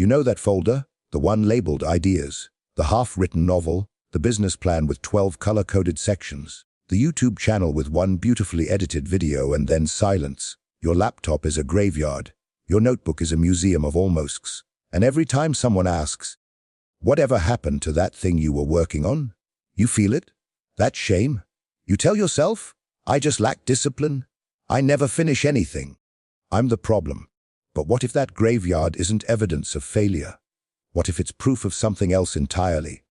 You know that folder? The one labeled ideas, the half-written novel, the business plan with 12 color-coded sections, the YouTube channel with one beautifully edited video and then silence. Your laptop is a graveyard. Your notebook is a museum of almosts. And every time someone asks, whatever happened to that thing you were working on? You feel it? That shame? You tell yourself, I just lack discipline. I never finish anything. I'm the problem. But what if that graveyard isn't evidence of failure? What if it's proof of something else entirely?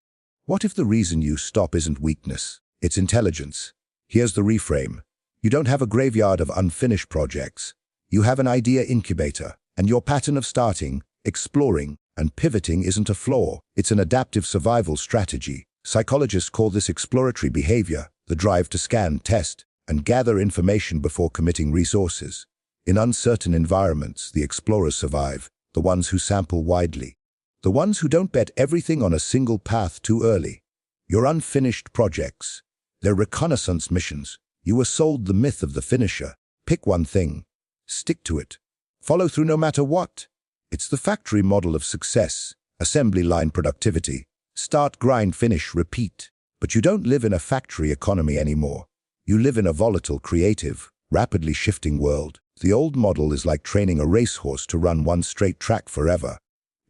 What if the reason you stop isn't weakness, it's intelligence? Here's the reframe. You don't have a graveyard of unfinished projects. You have an idea incubator, and your pattern of starting, exploring, and pivoting isn't a flaw. It's an adaptive survival strategy. Psychologists call this exploratory behavior, the drive to scan, test, and gather information before committing resources. In uncertain environments, the explorers survive, the ones who sample widely. The ones who don't bet everything on a single path too early. Your unfinished projects. They're reconnaissance missions. You were sold the myth of the finisher. Pick one thing. Stick to it. Follow through no matter what. It's the factory model of success. Assembly line productivity. Start, grind, finish, repeat. But you don't live in a factory economy anymore. You live in a volatile, creative, rapidly shifting world. The old model is like training a racehorse to run one straight track forever.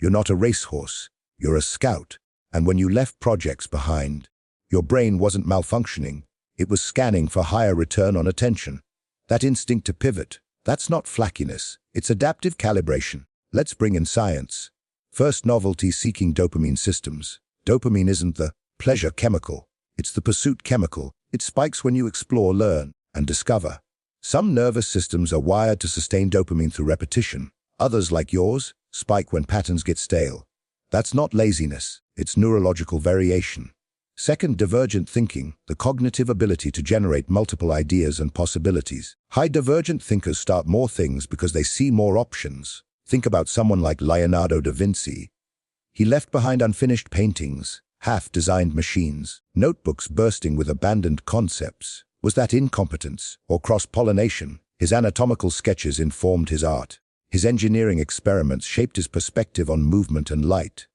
You're not a racehorse, you're a scout. And when you left projects behind, your brain wasn't malfunctioning, it was scanning for higher return on attention. That instinct to pivot, that's not flackiness, it's adaptive calibration. Let's bring in science. First, novelty-seeking dopamine systems. Dopamine isn't the pleasure chemical, it's the pursuit chemical. It spikes when you explore, learn, and discover. Some nervous systems are wired to sustain dopamine through repetition. Others, like yours, spike when patterns get stale. That's not laziness, it's neurological variation. Second, divergent thinking, the cognitive ability to generate multiple ideas and possibilities. High divergent thinkers start more things because they see more options. Think about someone like Leonardo da Vinci. He left behind unfinished paintings, half-designed machines, notebooks bursting with abandoned concepts. Was that incompetence or cross-pollination? His anatomical sketches informed his art. His engineering experiments shaped his perspective on movement and light.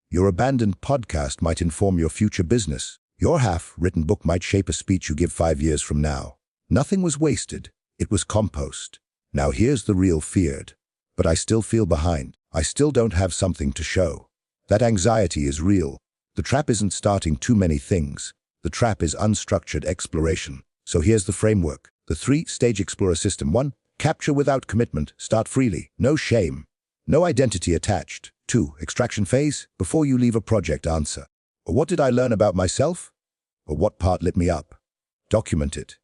Your abandoned podcast might inform your future business. Your half-written book might shape a speech you give 5 years from now. Nothing was wasted. It was compost. Now here's the real feared. But I still feel behind. I still don't have something to show. That anxiety is real. The trap isn't starting too many things. The trap is unstructured exploration. So here's the framework. The 3-stage explorer system. 1. Capture without commitment. Start freely. No shame. No identity attached. 2. Extraction phase. Before you leave a project, answer. What did I learn about myself? Or what part lit me up? Document it.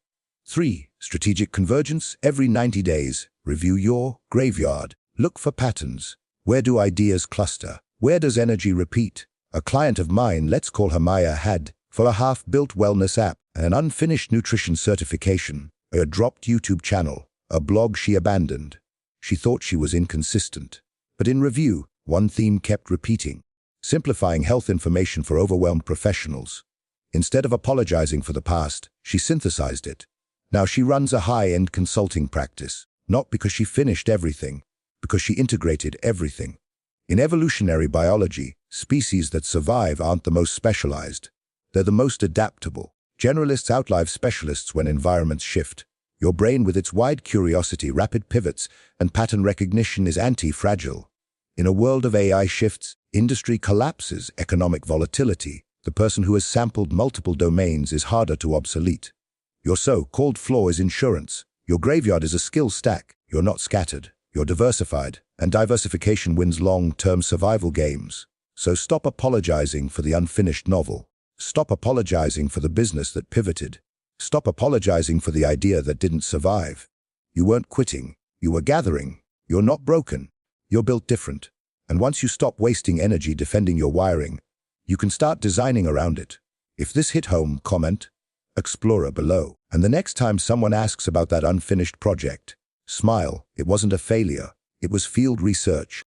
3. Strategic convergence. Every 90 days. Review your graveyard. Look for patterns. Where do ideas cluster? Where does energy repeat? A client of mine, let's call her Maya, had, for a half-built wellness app, an unfinished nutrition certification, a dropped YouTube channel, a blog she abandoned. She thought she was inconsistent. But in review, one theme kept repeating: simplifying health information for overwhelmed professionals. Instead of apologizing for the past, she synthesized it. Now she runs a high-end consulting practice, not because she finished everything, because she integrated everything. In evolutionary biology, species that survive aren't the most specialized. They're the most adaptable. Generalists outlive specialists when environments shift. Your brain, with its wide curiosity, rapid pivots, and pattern recognition, is anti-fragile. In a world of AI shifts, industry collapses, economic volatility, the person who has sampled multiple domains is harder to obsolete. Your so-called flaw is insurance. Your graveyard is a skill stack. You're not scattered. You're diversified. And diversification wins long-term survival games. So stop apologizing for the unfinished novel. Stop apologizing for the business that pivoted. Stop apologizing for the idea that didn't survive. You weren't quitting. You were gathering. You're not broken. You're built different. And once you stop wasting energy defending your wiring, you can start designing around it. If this hit home, comment Explorer below. And the next time someone asks about that unfinished project, smile. It wasn't a failure. It was field research.